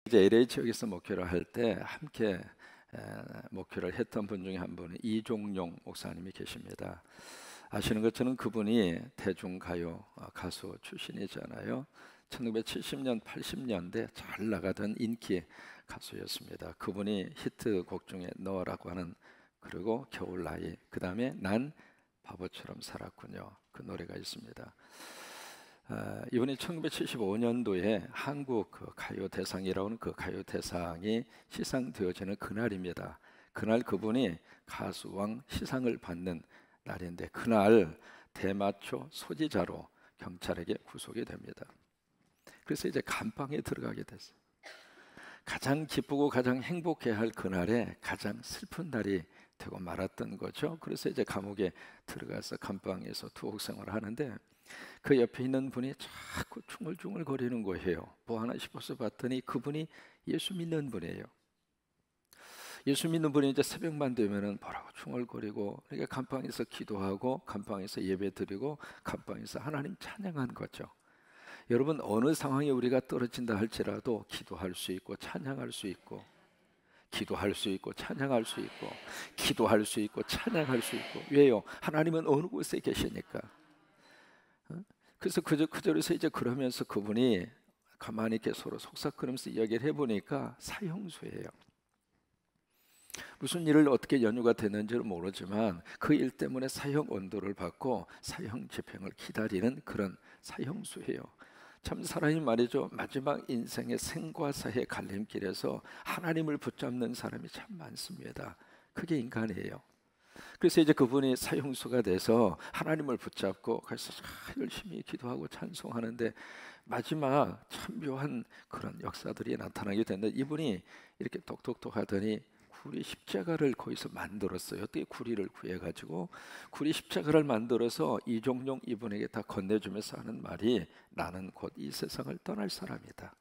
이제 LA 지역에서 목회를 할 때 함께 목회를 했던 분 중에 한 분은 이종용 목사님이 계십니다. 아시는 것처럼 그분이 대중가요 가수 출신이잖아요. 1970년, 80년대 잘 나가던 인기 가수였습니다. 그분이 히트곡 중에 너라고 하는, 그리고 겨울나이, 그 다음에 난 바보처럼 살았군요, 그 노래가 있습니다. 이번에 1975년도에 한국 그 가요대상이라고 하는 그 가요대상이 시상되어지는 그날입니다. 그날 그분이 가수왕 시상을 받는 날인데, 그날 대마초 소지자로 경찰에게 구속이 됩니다. 그래서 이제 감방에 들어가게 됐어요. 가장 기쁘고 가장 행복해야 할 그날에 가장 슬픈 날이 되고 말았던 거죠. 그래서 이제 감옥에 들어가서 감방에서 투옥 생활을 하는데, 그 옆에 있는 분이 자꾸 중얼중얼 거리는 거예요. 뭐 하나 싶어서 봤더니 그분이 예수 믿는 분이에요. 예수 믿는 분이 이제 새벽만 되면은 뭐라고 중얼거리고, 그러니까 감방에서 기도하고 감방에서 예배드리고 감방에서 하나님 찬양한 거죠. 여러분, 어느 상황에 우리가 떨어진다 할지라도 기도할 수 있고 찬양할 수 있고, 기도할 수 있고 찬양할 수 있고, 기도할 수 있고 찬양할 수 있고. 왜요? 하나님은 어느 곳에 계시니까. 그래서 그 절에서 이제 그러면서 그분이 가만히 이렇게 서로 속삭거리면서 이야기를 해보니까 사형수예요. 무슨 일을 어떻게 연유가 됐는지는 모르지만 그 일 때문에 사형 언도를 받고 사형 집행을 기다리는 그런 사형수예요. 참 사람이 말이죠, 마지막 인생의 생과 사의 갈림길에서 하나님을 붙잡는 사람이 참 많습니다. 그게 인간이에요. 그래서 이제 그분이 사형수가 돼서 하나님을 붙잡고 그래서 열심히 기도하고 찬송하는데, 마지막 참 묘한 그런 역사들이 나타나게 됐는데, 이분이 이렇게 똑똑똑 하더니 구리 십자가를 거기서 만들었어요. 어떻게 구리를 구해가지고 구리 십자가를 만들어서 이종용 이분에게 다 건네주면서 하는 말이, 나는 곧 이 세상을 떠날 사람이다.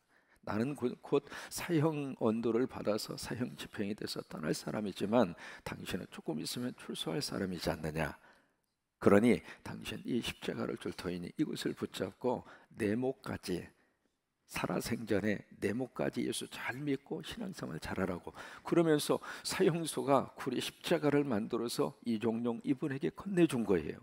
나는 곧 사형 언도를 받아서 사형 집행이 돼서 떠날 사람이지만 당신은 조금 있으면 출소할 사람이지 않느냐. 그러니 당신 이 십자가를 줄 터이니 이것을 붙잡고 내 목까지, 살아생전에 내 목까지 예수 잘 믿고 신앙생활 잘하라고. 그러면서 사형수가 구리 십자가를 만들어서 이종용 이분에게 건네준 거예요.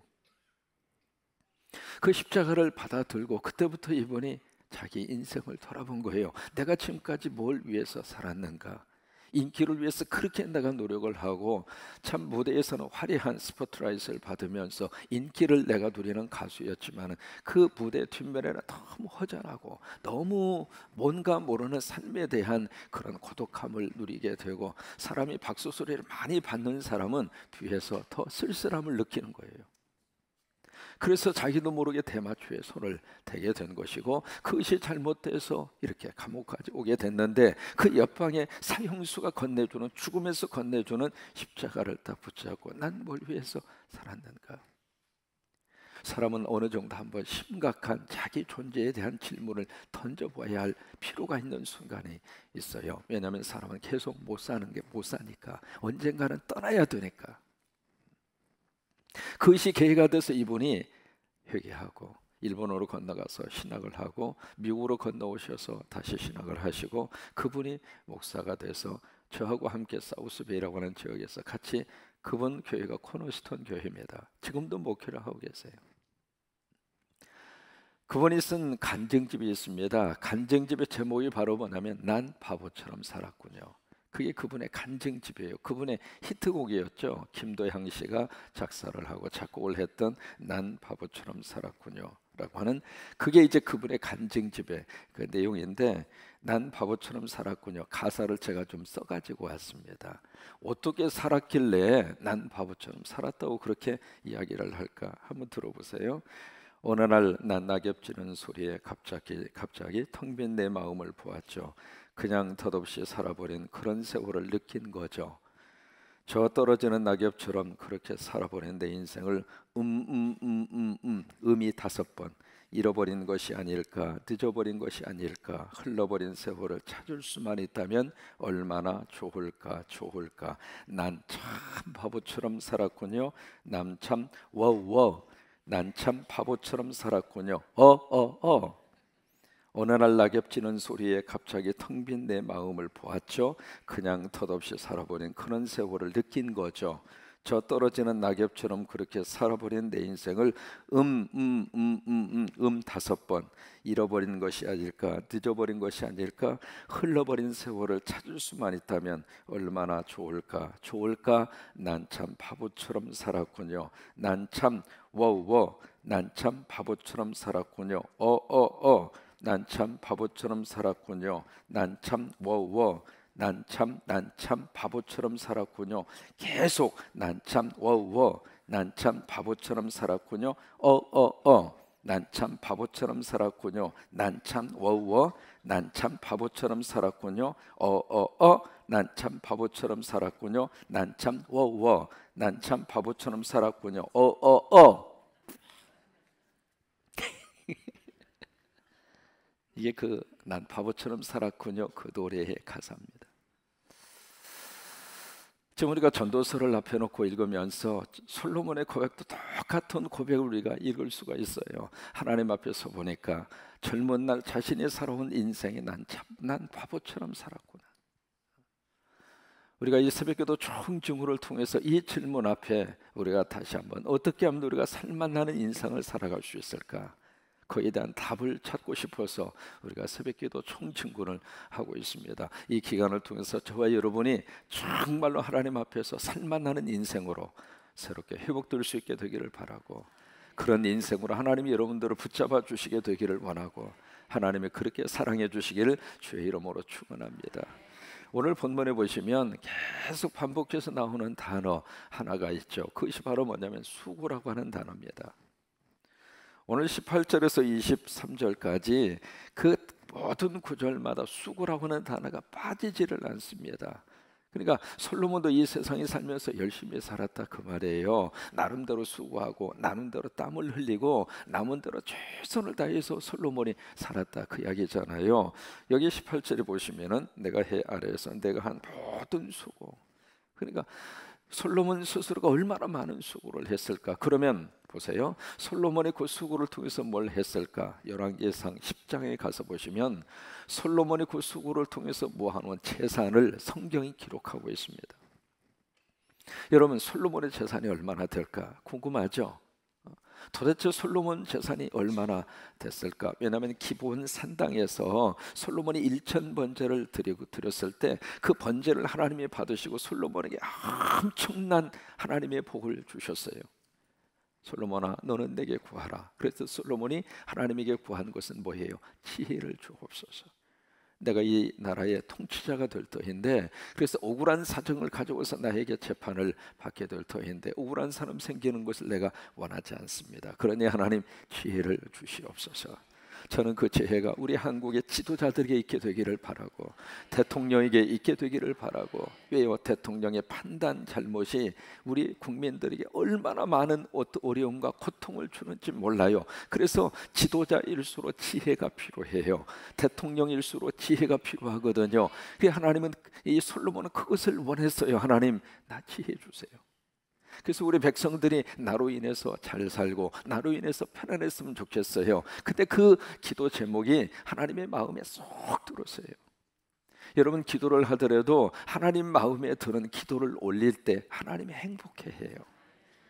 그 십자가를 받아 들고 그때부터 이분이 자기 인생을 돌아본 거예요. 내가 지금까지 뭘 위해서 살았는가? 인기를 위해서 그렇게 내가 노력을 하고 참 무대에서는 화려한 스포트라이트를 받으면서 인기를 내가 누리는 가수였지만 그 무대 뒷면에는 너무 허전하고 너무 뭔가 모르는 삶에 대한 그런 고독함을 누리게 되고, 사람이 박수 소리를 많이 받는 사람은 뒤에서 더 쓸쓸함을 느끼는 거예요. 그래서 자기도 모르게 대마초에 손을 대게 된 것이고, 그것이 잘못돼서 이렇게 감옥까지 오게 됐는데, 그 옆방에 사형수가 건네주는, 죽음에서 건네주는 십자가를 딱 붙잡고 난 뭘 위해서 살았는가? 사람은 어느 정도 한번 심각한 자기 존재에 대한 질문을 던져봐야 할 필요가 있는 순간이 있어요. 왜냐하면 사람은 계속 못 사는 게 못 사니까, 언젠가는 떠나야 되니까. 그것이 계기가 돼서 이분이 회개하고 일본으로 건너가서 신학을 하고 미국으로 건너오셔서 다시 신학을 하시고, 그분이 목사가 돼서 저하고 함께 사우스베이라고 하는 지역에서 같이, 그분 교회가 코너스톤 교회입니다. 지금도 목회를 하고 계세요. 그분이 쓴 간증집이 있습니다. 간증집의 제목이 바로 뭐냐면 난 바보처럼 살았군요. 그게 그분의 간증집이에요. 그분의 히트곡이었죠. 김도향 씨가 작사를 하고 작곡을 했던 난 바보처럼 살았군요 라고 하는, 그게 이제 그분의 간증집의 그 내용인데, 난 바보처럼 살았군요. 가사를 제가 좀 써가지고 왔습니다. 어떻게 살았길래 난 바보처럼 살았다고 그렇게 이야기를 할까? 한번 들어보세요. 어느 날 난 낙엽 지는 소리에 갑자기 텅 빈 내 마음을 보았죠. 그냥 덧없이 살아버린 그런 세월을 느낀 거죠. 저 떨어지는 낙엽처럼 그렇게 살아버린 내 인생을 음이 5번, 잃어버린 것이 아닐까, 늦어버린 것이 아닐까, 흘러버린 세월을 찾을 수만 있다면 얼마나 좋을까. 난 참 바보처럼 살았군요. 난 참 바보처럼 살았군요. 어느 날 낙엽지는 소리에 갑자기 텅 빈 내 마음을 보았죠. 그냥 덧없이 살아버린 그런 세월을 느낀 거죠. 저 떨어지는 낙엽처럼 그렇게 살아버린 내 인생을 5번 잃어버린 것이 아닐까, 늦어버린 것이 아닐까, 흘러버린 세월을 찾을 수만 있다면 얼마나 좋을까. 난 참 바보처럼 살았군요. 난 참 난 참 바보처럼 살았군요. 난 참 바보처럼 살았군요. 난 참 난 참 바보처럼 살았군요. 계속 난 참 난 참 바보처럼 살았군요. 난 참 바보처럼 살았군요. 난 참 난 참 바보처럼 살았군요. 난 참 바보처럼 살았군요. 난 참 난 참 바보처럼 살았군요. 이게 그 난 바보처럼 살았군요 그 노래의 가사입니다. 지금 우리가 전도서를 앞에 놓고 읽으면서 솔로몬의 고백도 똑같은 고백을 우리가 읽을 수가 있어요. 하나님 앞에서 보니까 젊은 날 자신이 살아온 인생이 난 바보처럼 살았구나. 우리가 이 새벽기도 총증후를 통해서 이 질문 앞에 우리가 다시 한번 어떻게 하면 우리가 살만나는 인생을 살아갈 수 있을까? 그에 대한 답을 찾고 싶어서 우리가 새벽기도 총증군을 하고 있습니다. 이 기간을 통해서 저와 여러분이 정말로 하나님 앞에서 살만나는 인생으로 새롭게 회복될 수 있게 되기를 바라고, 그런 인생으로 하나님이 여러분들을 붙잡아 주시게 되기를 원하고, 하나님이 그렇게 사랑해 주시기를 주의 이름으로 축원합니다. 오늘 본문에 보시면 계속 반복해서 나오는 단어 하나가 있죠. 그것이 바로 뭐냐면 수고라고 하는 단어입니다. 오늘 18절에서 23절까지 그 모든 구절마다 수고라고 하는 단어가 빠지지를 않습니다. 그러니까 솔로몬도 이 세상에 살면서 열심히 살았다 그 말이에요. 나름대로 수고하고 나름대로 땀을 흘리고 나름대로 최선을 다해서 솔로몬이 살았다 그 이야기잖아요. 여기 18절에 보시면은 내가 해 아래에서 내가 한 모든 수고, 그러니까 솔로몬 스스로가 얼마나 많은 수고를 했을까. 그러면 보세요, 솔로몬의 그 수고를 통해서 뭘 했을까. 열왕기상 10장에 가서 보시면 솔로몬의 그 수고를 통해서 모아놓은 재산을 성경이 기록하고 있습니다. 여러분, 솔로몬의 재산이 얼마나 될까 궁금하죠? 도대체 솔로몬 재산이 얼마나 됐을까? 왜냐하면 기브온 산당에서 솔로몬이 1000번제를 드렸을 때 그 번제를 하나님이 받으시고 솔로몬에게 엄청난 하나님의 복을 주셨어요. 솔로몬아, 너는 내게 구하라. 그래서 솔로몬이 하나님에게 구한 것은 뭐예요? 지혜를 주옵소서. 내가 이 나라의 통치자가 될 터인데, 그래서 억울한 사정을 가져와서 나에게 재판을 받게 될 터인데 억울한 사람 생기는 것을 내가 원하지 않습니다. 그러니 하나님 지혜를 주시옵소서. 저는 그 지혜가 우리 한국의 지도자들에게 있게 되기를 바라고, 대통령에게 있게 되기를 바라고. 왜요? 대통령의 판단 잘못이 우리 국민들에게 얼마나 많은 어려움과 고통을 주는지 몰라요. 그래서 지도자일수록 지혜가 필요해요. 대통령일수록 지혜가 필요하거든요. 하나님은, 이 솔로몬은 그것을 원했어요. 하나님, 나 지혜 주세요. 그래서 우리 백성들이 나로 인해서 잘 살고 나로 인해서 편안했으면 좋겠어요. 근데 그 기도 제목이 하나님의 마음에 쏙 들었어요. 여러분, 기도를 하더라도 하나님 마음에 드는 기도를 올릴 때 하나님이 행복해해요.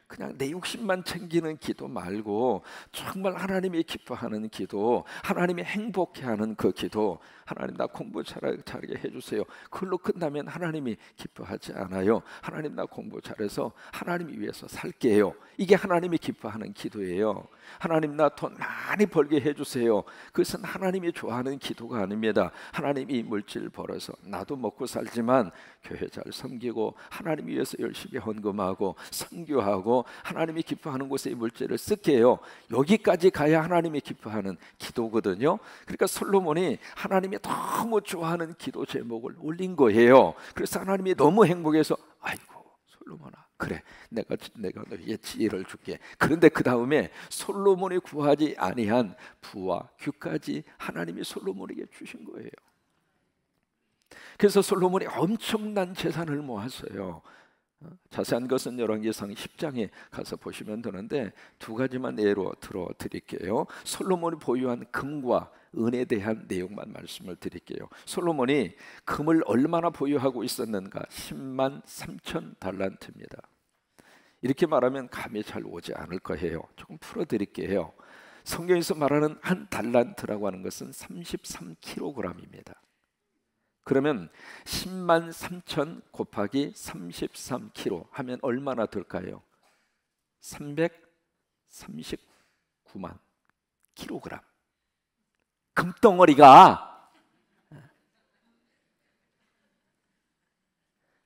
그냥 내 욕심만 챙기는 기도 말고 정말 하나님이 기뻐하는 기도, 하나님이 행복해하는 그 기도. 하나님, 나 공부 잘하게 해주세요. 그걸로 끝나면 하나님이 기뻐하지 않아요. 하나님, 나 공부 잘해서 하나님이 위해서 살게요. 이게 하나님이 기뻐하는 기도예요. 하나님, 나 돈 많이 벌게 해주세요. 그것은 하나님이 좋아하는 기도가 아닙니다. 하나님이 물질 벌어서 나도 먹고 살지만 교회 잘 섬기고 하나님 위해서 열심히 헌금하고 선교하고 하나님이 기뻐하는 곳에 이 물질을 쓸게요. 여기까지 가야 하나님이 기뻐하는 기도거든요. 그러니까 솔로몬이 하나님이 너무 좋아하는 기도 제목을 올린 거예요. 그래서 하나님이 너무 행복해서, 아이고 솔로몬아, 그래, 내가 너에게 지혜를 줄게. 그런데 그 다음에 솔로몬이 구하지 아니한 부와 귀까지 하나님이 솔로몬에게 주신 거예요. 그래서 솔로몬이 엄청난 재산을 모았어요. 자세한 것은 열왕기상 10장에 가서 보시면 되는데 두 가지만 예로 들어 드릴게요. 솔로몬이 보유한 금과 은혜에 대한 내용만 말씀을 드릴게요. 솔로몬이 금을 얼마나 보유하고 있었는가? 10만 3천 달란트입니다. 이렇게 말하면 감이 잘 오지 않을 거예요. 조금 풀어드릴게요. 성경에서 말하는 한 달란트라고 하는 것은 33kg입니다. 그러면 10만 3천 곱하기 33kg 하면 얼마나 될까요? 339만 kg. 금덩어리가.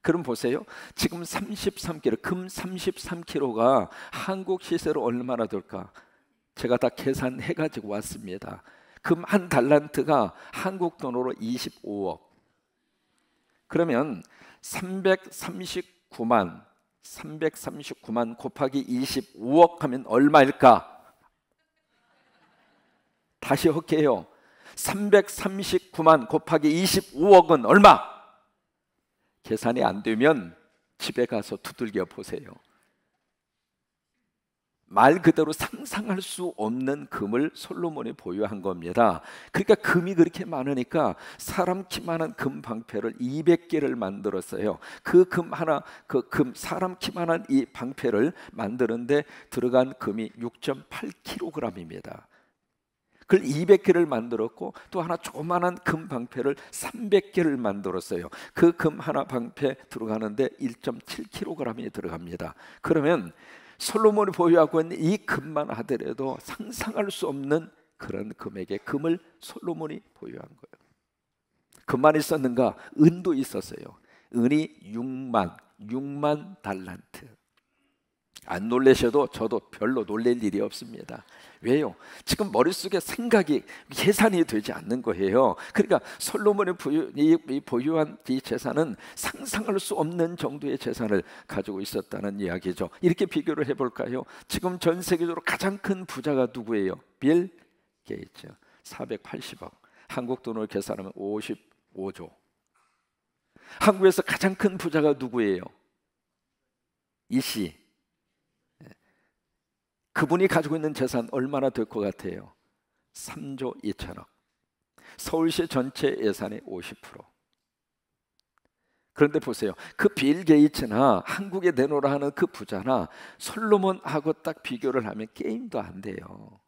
그럼 보세요. 지금 33kg, 금 33kg가 한국 시세로 얼마나 될까? 제가 다 계산해가지고 왔습니다. 금 한 달란트가 한국 돈으로 25억. 그러면 339만 곱하기 25억 하면 얼마일까? 다시 할게요. 339만 곱하기 25억은 얼마? 계산이 안 되면 집에 가서 두들겨 보세요. 말 그대로 상상할 수 없는 금을 솔로몬이 보유한 겁니다. 그러니까 금이 그렇게 많으니까 사람 키만한 금 방패를 200개를 만들었어요. 그 금 하나, 사람 키만한 이 방패를 만드는데 들어간 금이 6.8kg입니다. 그걸 200개를 만들었고 또 하나 조그만한 금 방패를 300개를 만들었어요. 그 금 하나 방패 들어가는데 1.7kg이 들어갑니다. 그러면 솔로몬이 보유하고 있는 이 금만 하더라도 상상할 수 없는 그런 금액의 금을 솔로몬이 보유한 거예요. 금만 있었는가? 은도 있었어요. 은이 6만 달란트. 안 놀라셔도 저도 별로 놀랄 일이 없습니다. 왜요? 지금 머릿속에 생각이 계산이 되지 않는 거예요. 그러니까 솔로몬이 보유한 이 재산은 상상할 수 없는 정도의 재산을 가지고 있었다는 이야기죠. 이렇게 비교를 해볼까요? 지금 전 세계적으로 가장 큰 부자가 누구예요? 빌 게이츠. 480억. 한국 돈으로 계산하면 55조. 한국에서 가장 큰 부자가 누구예요? 이씨. 그분이 가지고 있는 재산 얼마나 될 것 같아요? 3조 2천억. 서울시 전체 예산의 50%. 그런데 보세요. 그 빌 게이츠나 한국에 내놓으라 하는 그 부자나 솔로몬하고 딱 비교를 하면 게임도 안 돼요.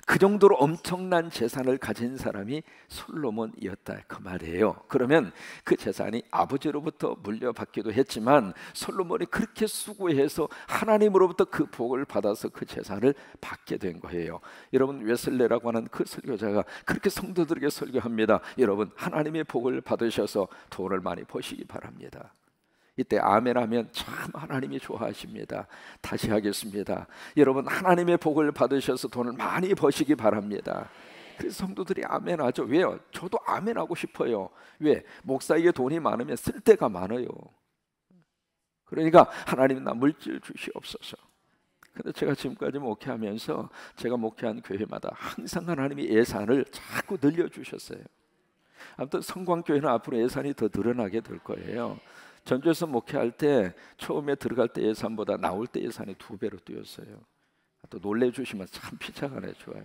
그 정도로 엄청난 재산을 가진 사람이 솔로몬이었다 그 말이에요. 그러면 그 재산이 아버지로부터 물려받기도 했지만 솔로몬이 그렇게 수고해서 하나님으로부터 그 복을 받아서 그 재산을 받게 된 거예요. 여러분 웨슬레라고 하는 그 설교자가 그렇게 성도들에게 설교합니다. 여러분 하나님의 복을 받으셔서 돈을 많이 버시기 바랍니다. 이때 아멘 하면 참 하나님이 좋아하십니다. 다시 하겠습니다. 여러분 하나님의 복을 받으셔서 돈을 많이 버시기 바랍니다. 그래서 성도들이 아멘 하죠. 왜요? 저도 아멘 하고 싶어요. 왜? 목사에게 돈이 많으면 쓸 데가 많아요. 그러니까 하나님 나 물질 주시옵소서. 근데 제가 지금까지 목회하면서 제가 목회한 교회마다 항상 하나님이 예산을 자꾸 늘려주셨어요. 아무튼 성광교회는 앞으로 예산이 더 늘어나게 될 거예요. 전주에서 목회할 때 처음에 들어갈 때 예산보다 나올 때 예산이 2배로 뛰었어요. 또 놀래주시면 참 피차가네 좋아요.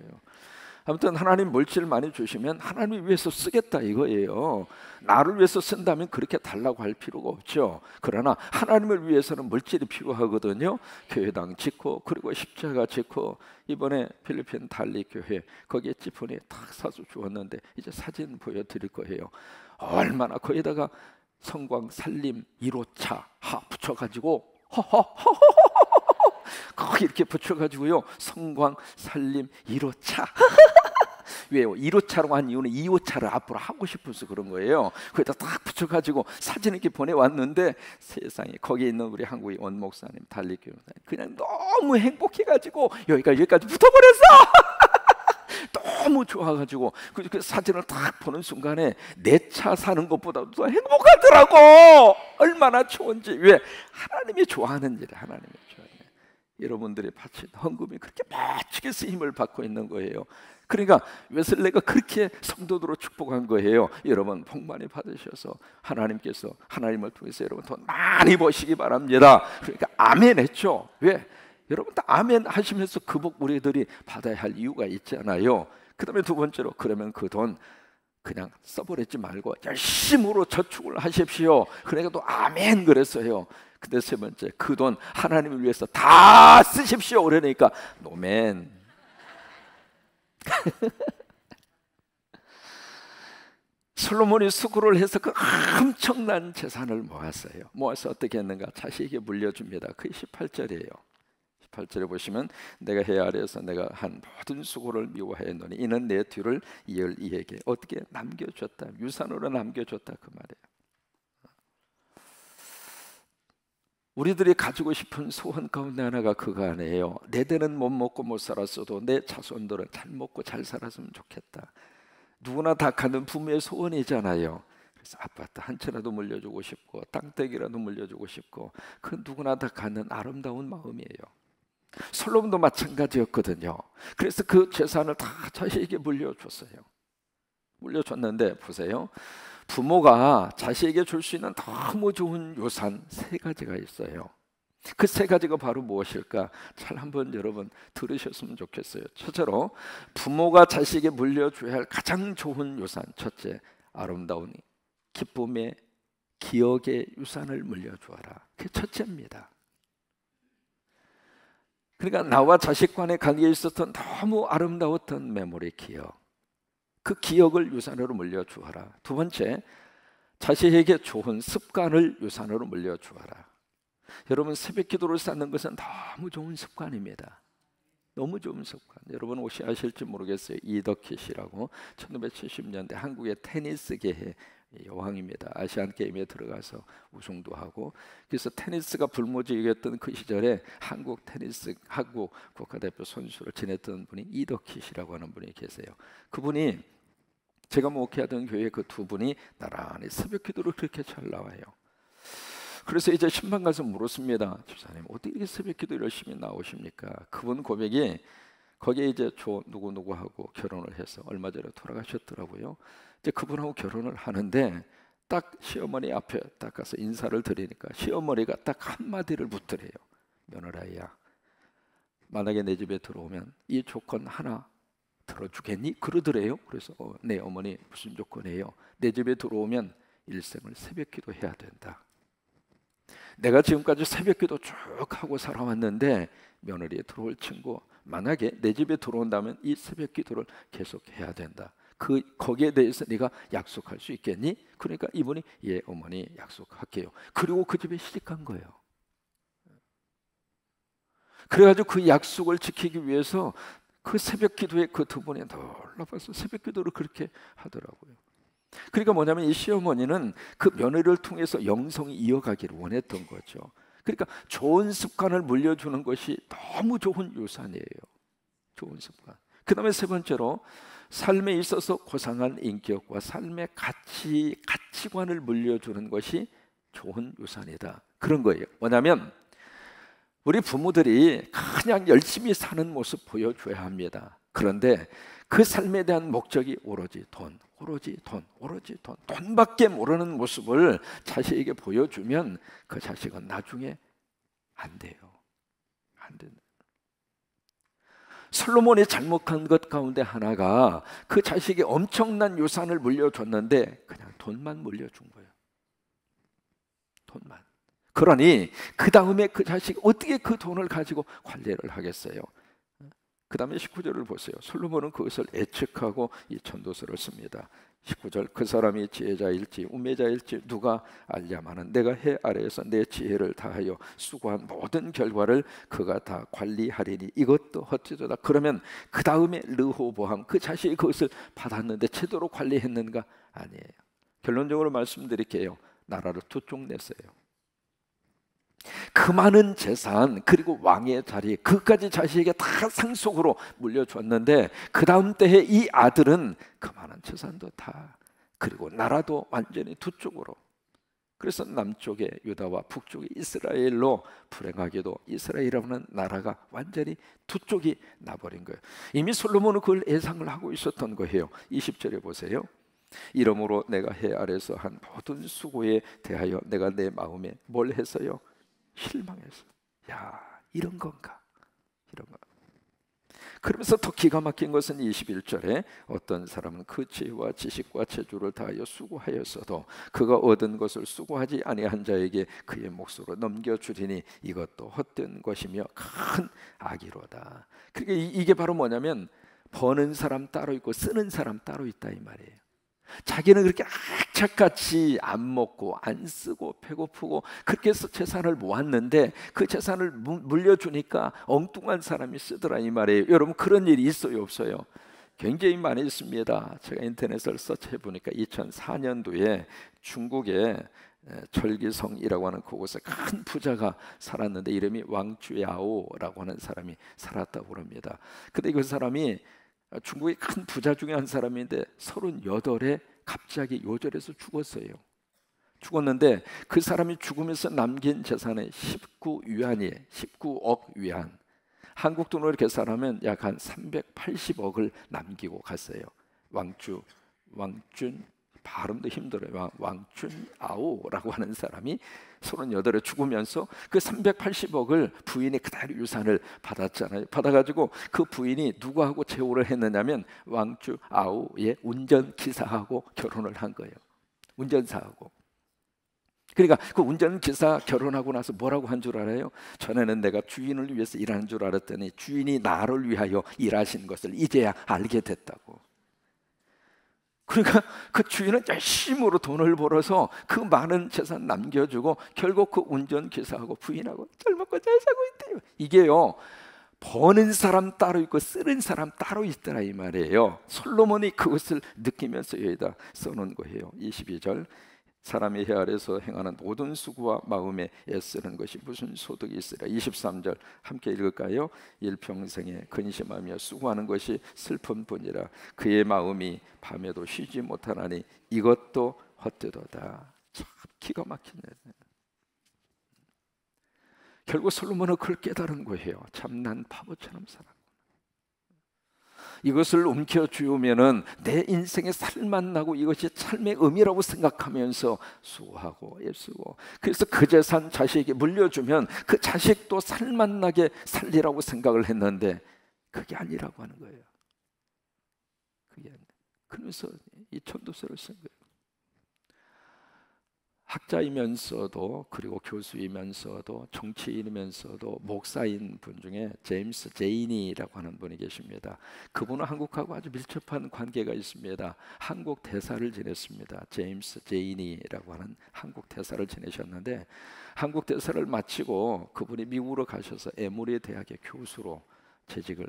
아무튼 하나님 물질을 많이 주시면 하나님을 위해서 쓰겠다 이거예요. 나를 위해서 쓴다면 그렇게 달라고 할 필요가 없죠. 그러나 하나님을 위해서는 물질이 필요하거든요. 교회당 짓고 그리고 십자가 짓고 이번에 필리핀 달리 교회 거기에 지폰이 탁 사서 주었는데 이제 사진 보여드릴 거예요. 얼마나 거기다가 성광 살림 1호차 하 붙여가지고 거기 이렇게 붙여가지고요 성광 살림 1호차 왜요? 1호차로 한 이유는 2호차를 앞으로 하고 싶어서 그런 거예요. 거기다 딱 붙여가지고 사진 이렇게 보내왔는데 세상에 거기에 있는 우리 한국의 원 목사님 달리교회 그냥 너무 행복해가지고 여기까지 붙어버렸어. 너무 좋아가지고 그 사진을 딱 보는 순간에 내 차 사는 것보다 더 행복하더라고. 얼마나 좋은지. 왜? 하나님이 좋아하는 일, 하나님이 좋아하는 일. 여러분들이 바친 헌금이 그렇게 멋지게 쓰임을 받고 있는 거예요. 그러니까 웨슬레가 그렇게 성도들로 축복한 거예요. 여러분 복 많이 받으셔서 하나님께서 하나님을 통해서 여러분 돈 많이 버시기 바랍니다. 그러니까 아멘 했죠. 왜? 여러분 다 아멘 하시면서 그 복 우리들이 받아야 할 이유가 있잖아요. 그 다음에 두 번째로, 그러면 그 돈 그냥 써버리지 말고 열심으로 저축을 하십시오. 그러니까 또 아멘 그랬어요. 근데 세 번째, 그 돈 하나님을 위해서 다 쓰십시오. 그러니까 노멘. 솔로몬이 수고를 해서 그 엄청난 재산을 모았어요. 모아서 어떻게 했는가? 자식에게 물려줍니다. 그게 18절이에요 18절에 보시면, 내가 해 아래에서 내가 한 모든 수고를 미워하였노니 이는 내 뒤를 이을 이에게 어떻게 남겨줬다, 유산으로 남겨줬다, 그 말이에요. 우리들이 가지고 싶은 소원 가운데 하나가 그거 아니에요. 내 대는 못 먹고 못 살았어도 내 자손들은 잘 먹고 잘 살았으면 좋겠다. 누구나 다 갖는 부모의 소원이잖아요. 그래서 아파트 한 채라도 물려주고 싶고 땅떼기라도 물려주고 싶고, 그 누구나 다 갖는 아름다운 마음이에요. 솔로몬도 마찬가지였거든요. 그래서 그 재산을 다 자식에게 물려줬어요. 물려줬는데 보세요, 부모가 자식에게 줄 수 있는 너무 좋은 유산 세 가지가 있어요. 그 세 가지가 바로 무엇일까? 잘 한번 여러분 들으셨으면 좋겠어요. 첫째로, 부모가 자식에게 물려줘야 할 가장 좋은 유산, 첫째, 아름다운 기쁨의 기억의 유산을 물려주어라. 그게 첫째입니다. 그러니까 나와 자식 간의 관계에 있었던 너무 아름다웠던 메모리, 기억, 그 기억을 유산으로 물려주어라. 두 번째, 자식에게 좋은 습관을 유산으로 물려주어라. 여러분, 새벽 기도를 쌓는 것은 너무 좋은 습관입니다. 너무 좋은 습관. 여러분 혹시 아실지 모르겠어요. 이덕희 씨라고 1970년대 한국의 테니스계의 여왕입니다. 아시안 게임에 들어가서 우승도 하고, 그래서 테니스가 불모지였던 그 시절에 한국 테니스 한국 국가대표 선수를 지냈던 분이 이덕희 씨라고 하는 분이 계세요. 그분이, 제가 목회하던 교회 그 두 분이 나란히 새벽 기도를 그렇게 잘 나와요. 그래서 이제 신방 가서 물었습니다. 집사님, 어떻게 이렇게 새벽 기도 열심히 나오십니까? 그분 고백이, 거기에 이제 누구누구하고 결혼을 해서 얼마 전에 돌아가셨더라고요. 이제 그분하고 결혼을 하는데 딱 시어머니 앞에 딱 가서 인사를 드리니까 시어머니가 딱 한마디를 붙더래요. 며느라야, 만약에 내 집에 들어오면 이 조건 하나 들어주겠니? 그러더래요. 그래서 네 어머니, 무슨 조건이에요? 내 집에 들어오면 일생을 새벽 기도해야 된다. 내가 지금까지 새벽 기도 쭉 하고 살아왔는데 며느리에 들어올 친구 만약에 내 집에 들어온다면 이 새벽 기도를 계속 해야 된다. 거기에 대해서 네가 약속할 수 있겠니? 그러니까 이분이 예 어머니 약속할게요. 그리고 그 집에 시집간 거예요. 그래가지고 그 약속을 지키기 위해서 그 새벽 기도에 그 두 분이 놀라워서 새벽 기도를 그렇게 하더라고요. 그러니까 뭐냐면 이 시어머니는 그 며느리를 통해서 영성이 이어가기를 원했던 거죠. 그러니까 좋은 습관을 물려주는 것이 너무 좋은 유산이에요. 좋은 습관. 그 다음에 세 번째로, 삶에 있어서 고상한 인격과 삶의 가치관을 물려주는 것이 좋은 유산이다. 그런 거예요. 뭐냐면 우리 부모들이 그냥 열심히 사는 모습 보여줘야 합니다. 그런데 그 삶에 대한 목적이 오로지 돈, 오로지 돈, 오로지 돈, 돈밖에 모르는 모습을 자식에게 보여주면 그 자식은 나중에 안 돼요. 안 된다. 솔로몬이 잘못한 것 가운데 하나가 그 자식이 엄청난 유산을 물려줬는데 그냥 돈만 물려준 거예요. 돈만. 그러니 그 다음에 그 자식이 어떻게 그 돈을 가지고 관리를 하겠어요? 그 다음에 19절을 보세요. 솔로몬은 그것을 예측하고 이 전도서를 씁니다. 19절, 그 사람이 지혜자일지 우매자일지 누가 알냐마는 내가 해 아래에서 내 지혜를 다하여 수고한 모든 결과를 그가 다 관리하리니 이것도 헛되도다. 그러면 그 다음에 르호보암, 그 자식이 그것을 받았는데 제대로 관리했는가? 아니에요. 결론적으로 말씀드릴게요. 나라를 두 쪽 냈어요. 그 많은 재산 그리고 왕의 자리 그까지 자식에게 다 상속으로 물려줬는데 그 다음 때에 이 아들은 그 많은 재산도 다 그리고 나라도 완전히 두 쪽으로. 그래서 남쪽의 유다와 북쪽의 이스라엘로 불행하게도 이스라엘이라는 나라가 완전히 두 쪽이 나버린 거예요. 이미 솔로몬은 그걸 예상을 하고 있었던 거예요. 20절에 보세요. 이러므로 내가 해 아래서 한 모든 수고에 대하여 내가 내 마음에 뭘 했어요? 실망했어. 야, 이런 건가? 이런 거. 그러면서 더 기가 막힌 것은 21절에 어떤 사람은 그 지혜와 지식과 재주를 다하여 수고하였어도 그가 얻은 것을 수고하지 아니한 자에게 그의 몫으로 넘겨주리니 이것도 헛된 것이며 큰 악이로다. 그러니까 이게 바로 뭐냐면 버는 사람 따로 있고 쓰는 사람 따로 있다 이 말이에요. 자기는 그렇게 악착같이 안 먹고 안 쓰고 배고프고 그렇게 해서 재산을 모았는데 그 재산을 물려주니까 엉뚱한 사람이 쓰더라 이 말이에요. 여러분 그런 일이 있어요 없어요? 굉장히 많이 있습니다. 제가 인터넷을 서치해 보니까 2004년도에 중국의 철기성이라고 하는 그곳에 큰 부자가 살았는데 이름이 왕주야오라고 하는 사람이 살았다고 합니다. 근데 그 사람이 중국의 큰 부자 중에 한 사람인데 38에 갑자기 요절해서 죽었어요. 죽었는데 그 사람이 죽으면서 남긴 재산의 19위안이에요. 19억 위안. 한국 돈으로 계산하면 약 한 380억을 남기고 갔어요. 왕준 발음도 힘들어요. 왕준아오라고 하는 사람이 38에 죽으면서 그 380억을 부인이 그대로 유산을 받았잖아요. 받아가지고 그 부인이 누구하고 재혼을 했느냐면 왕주아오의 운전기사하고 결혼을 한 거예요. 운전사하고. 그러니까 그 운전기사 결혼하고 나서 뭐라고 한 줄 알아요? 전에는 내가 주인을 위해서 일하는 줄 알았더니 주인이 나를 위하여 일하신 것을 이제야 알게 됐다고. 그러니까 그 주인은 열심으로 돈을 벌어서 그 많은 재산 남겨주고 결국 그 운전기사하고 부인하고 잘 먹고 잘 사고 있대요. 이게요 버는 사람 따로 있고 쓰는 사람 따로 있더라 이 말이에요. 솔로몬이 그것을 느끼면서 여기다 써놓은 거예요. 22절 사람이 해 아래서 행하는 모든 수고와 마음에 애쓰는 것이 무슨 소득이 있으랴. 23절 함께 읽을까요? 일평생에 근심하며 수고하는 것이 슬픔뿐이라 그의 마음이 밤에도 쉬지 못하나니 이것도 헛되도다. 참 기가 막히네. 결국 솔로몬은 그걸 깨달은 거예요. 참 난 바보처럼 살았구나. 이것을 움켜쥐우면은 내 인생에 살만 나고 이것이 삶의 의미라고 생각하면서 수고하고 애쓰고 그래서 그 재산 자식에게 물려주면 그 자식도 살만 나게 살리라고 생각을 했는데 그게 아니라고 하는 거예요. 그게 아니에요. 그러면서 이 천도서를 쓴 거예요. 학자이면서도 그리고 교수이면서도 정치인이면서도 목사인 분 중에 제임스 제이니라고 하는 분이 계십니다. 그분은 한국하고 아주 밀접한 관계가 있습니다. 한국 대사를 지냈습니다. 제임스 제이니라고 하는 한국 대사를 지내셨는데 한국 대사를 마치고 그분이 미국으로 가셔서 에모리 대학의 교수로 재직을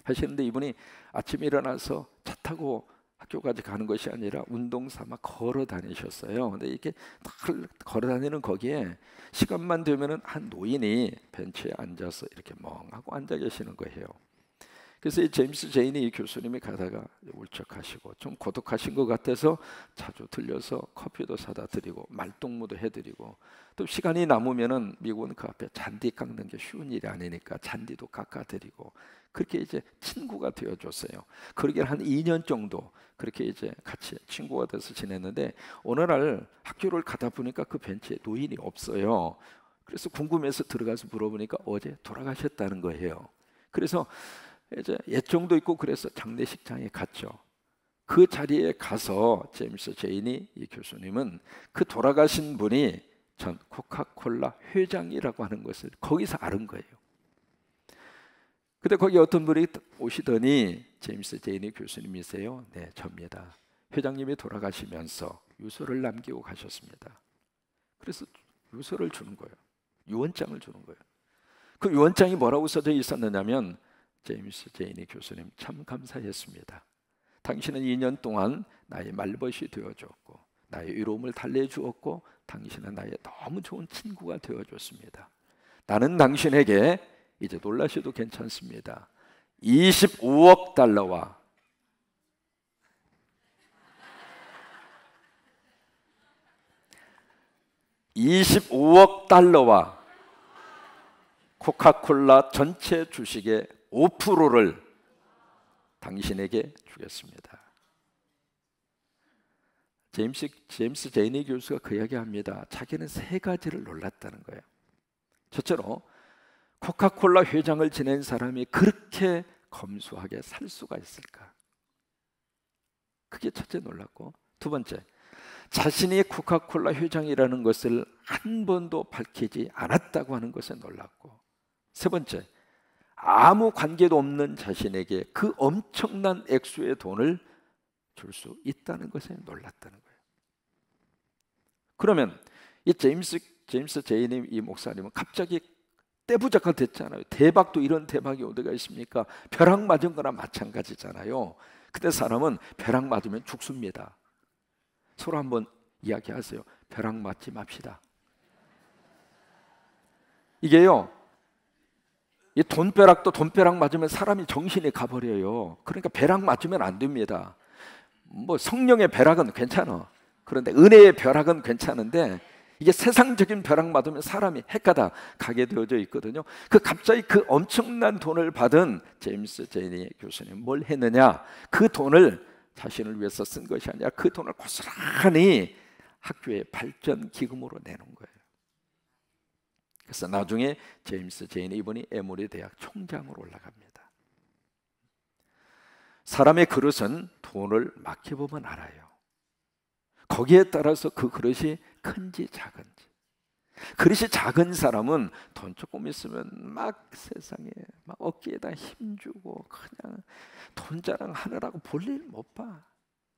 하시는데 이분이 아침에 일어나서 차 타고 학교까지 가는 것이 아니라 운동 삼아 걸어 다니셨어요. 근데 이렇게 걸어 다니는 거기에 시간만 되면은 한 노인이 벤치에 앉아서 이렇게 멍하고 앉아 계시는 거예요. 그래서 이 제임스 제이니 이 교수님이 가다가 울적하시고 좀 고독하신 것 같아서 자주 들려서 커피도 사다 드리고 말동무도 해드리고 또 시간이 남으면은 미국은 그 앞에 잔디 깎는 게 쉬운 일이 아니니까 잔디도 깎아드리고 그렇게 이제 친구가 되어줬어요. 그러게 한 2년 정도 그렇게 이제 같이 친구가 돼서 지냈는데 어느 날 학교를 가다 보니까 그 벤치에 노인이 없어요. 그래서 궁금해서 들어가서 물어보니까 어제 돌아가셨다는 거예요. 그래서 이제 예정도 있고 그래서 장례식장에 갔죠. 그 자리에 가서 제임스 제이니 이 교수님은 그 돌아가신 분이 전 코카콜라 회장이라고 하는 것을 거기서 알은 거예요. 근데 거기 어떤 분이 오시더니 제임스 제이니 교수님이세요? 네, 접니다. 회장님이 돌아가시면서 유서를 남기고 가셨습니다. 그래서 유서를 주는 거예요. 유언장을 주는 거예요. 그 유언장이 뭐라고 써져 있었느냐면 제임스 제이니 교수님 참 감사했습니다. 당신은 2년 동안 나의 말벗이 되어줬고 나의 위로움을 달래주었고 당신은 나의 너무 좋은 친구가 되어줬습니다. 나는 당신에게 이제 놀라셔도 괜찮습니다. 25억 달러와 25억 달러와 코카콜라 전체 주식의 5%를 당신에게 주겠습니다. 제임스 제이니 교수가 그 이야기합니다. 자기는 세 가지를 놀랐다는 거예요. 첫째로 코카콜라 회장을 지낸 사람이 그렇게 검소하게 살 수가 있을까? 그게 첫째 놀랐고, 두 번째, 자신이 코카콜라 회장이라는 것을 한 번도 밝히지 않았다고 하는 것에 놀랐고, 세 번째, 아무 관계도 없는 자신에게 그 엄청난 액수의 돈을 줄 수 있다는 것에 놀랐다는 거예요. 그러면 이 제임스 제이님 이 목사님은 갑자기 떼부자가 됐잖아요. 대박도 이런 대박이 어디가 있습니까? 벼락 맞은 거나 마찬가지잖아요. 근데 사람은 벼락 맞으면 죽습니다. 서로 한번 이야기하세요. 벼락 맞지 맙시다. 이게요, 이 돈벼락도 돈벼락 맞으면 사람이 정신이 가버려요. 그러니까 벼락 맞으면 안 됩니다. 뭐 성령의 벼락은 괜찮아. 그런데 은혜의 벼락은 괜찮은데, 이게 세상적인 벼락 맞으면 사람이 헷가다 가게 되어져 있거든요. 갑자기 그 엄청난 돈을 받은 제임스 제이니 교수님 뭘 했느냐? 그 돈을 자신을 위해서 쓴 것이 아니라 그 돈을 고스란히 학교의 발전 기금으로 내놓은 거예요. 그래서 나중에 제임스 제이니 이분이 에모리 대학 총장으로 올라갑니다. 사람의 그릇은 돈을 맡겨보면 알아요. 거기에 따라서 그 그릇이 큰지 작은지. 그릇이 작은 사람은 돈 조금 있으면 막 세상에 막 어깨에다 힘주고 그냥 돈 자랑하느라고 볼일 못 봐.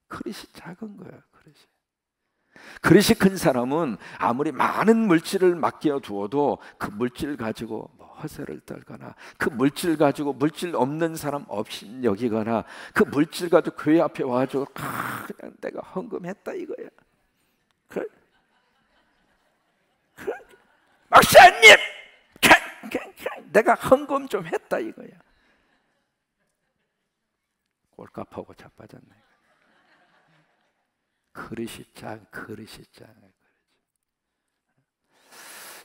그릇이 작은 거야, 그릇이. 그릇이 큰 사람은 아무리 많은 물질을 맡겨두어도 그 물질 가지고 허세를 떨거나, 그 물질 가지고 물질 없는 사람 없이 여기거나, 그 물질 가지고 교회 앞에 와가지고 그냥 내가 헌금했다 이거야. 목사님 내가 헌금 좀 했다 이거야. 꼴값하고 자빠졌네. 그릇이 작.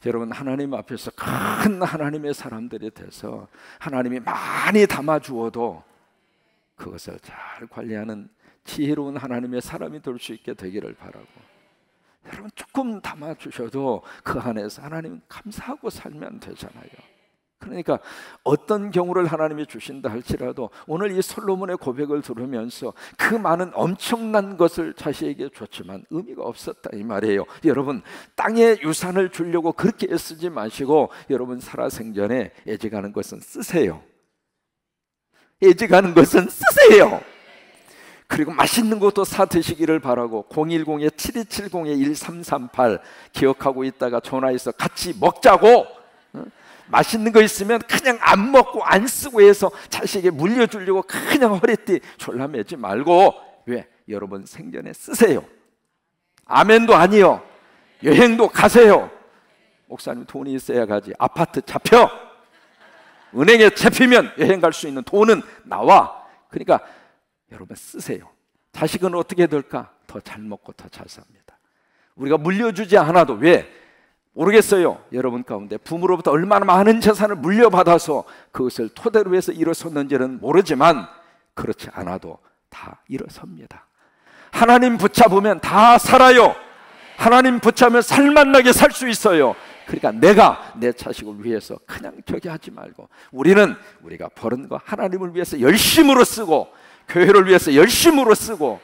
여러분, 하나님 앞에서 큰 하나님의 사람들이 돼서 하나님이 많이 담아주어도 그것을 잘 관리하는 지혜로운 하나님의 사람이 될 수 있게 되기를 바라고, 여러분 조금 담아주셔도 그 안에서 하나님 감사하고 살면 되잖아요. 그러니까 어떤 경우를 하나님이 주신다 할지라도 오늘 이 솔로몬의 고백을 들으면서 그 많은 엄청난 것을 자식에게 줬지만 의미가 없었다 이 말이에요. 여러분, 땅의 유산을 주려고 그렇게 애쓰지 마시고 여러분 살아생전에 애지가는 것은 쓰세요. 애지가는 것은 쓰세요. 그리고 맛있는 것도 사 드시기를 바라고, 010-7270-1338 기억하고 있다가 전화해서 같이 먹자고. 맛있는 거 있으면 그냥 안 먹고 안 쓰고 해서 자식에게 물려주려고 그냥 허리띠 졸라매지 말고, 왜? 여러분 생전에 쓰세요. 아멘도 아니요. 여행도 가세요. 목사님 돈이 있어야 가지. 아파트 잡혀, 은행에 잡히면 여행 갈 수 있는 돈은 나와. 그러니까 여러분 쓰세요. 자식은 어떻게 될까? 더 잘 먹고 더 잘 삽니다. 우리가 물려주지 않아도, 왜? 모르겠어요. 여러분 가운데 부모로부터 얼마나 많은 재산을 물려받아서 그것을 토대로 해서 일어섰는지는 모르지만, 그렇지 않아도 다 일어섭니다. 하나님 붙잡으면 다 살아요. 하나님 붙잡으면 살만나게 살 수 있어요. 그러니까 내가 내 자식을 위해서 그냥 저기 하지 말고, 우리가 버는 거 하나님을 위해서 열심으로 쓰고, 교회를 위해서 열심으로 쓰고.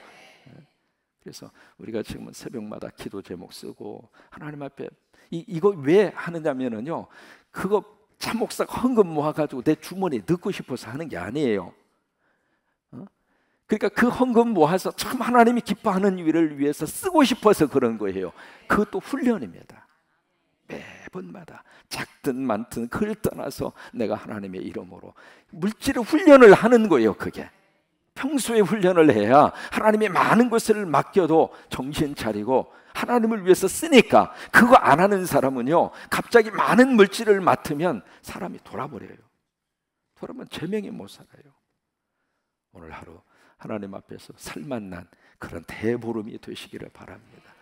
그래서 우리가 지금은 새벽마다 기도 제목 쓰고 하나님 앞에 이거 왜 하느냐면은요, 그거 참 목사가 헌금 모아가지고 내 주머니에 넣고 싶어서 하는 게 아니에요. 그러니까 그 헌금 모아서 참 하나님이 기뻐하는 일을 위해서 쓰고 싶어서 그런 거예요. 그것도 훈련입니다. 매번마다 작든 많든 그걸 떠나서 내가 하나님의 이름으로 물질의 훈련을 하는 거예요. 그게 평소에 훈련을 해야 하나님이 많은 것을 맡겨도 정신 차리고 하나님을 위해서 쓰니까. 그거 안 하는 사람은요, 갑자기 많은 물질을 맡으면 사람이 돌아버려요. 돌아보면 제명이 못 살아요. 오늘 하루 하나님 앞에서 살만난 그런 대보름이 되시기를 바랍니다.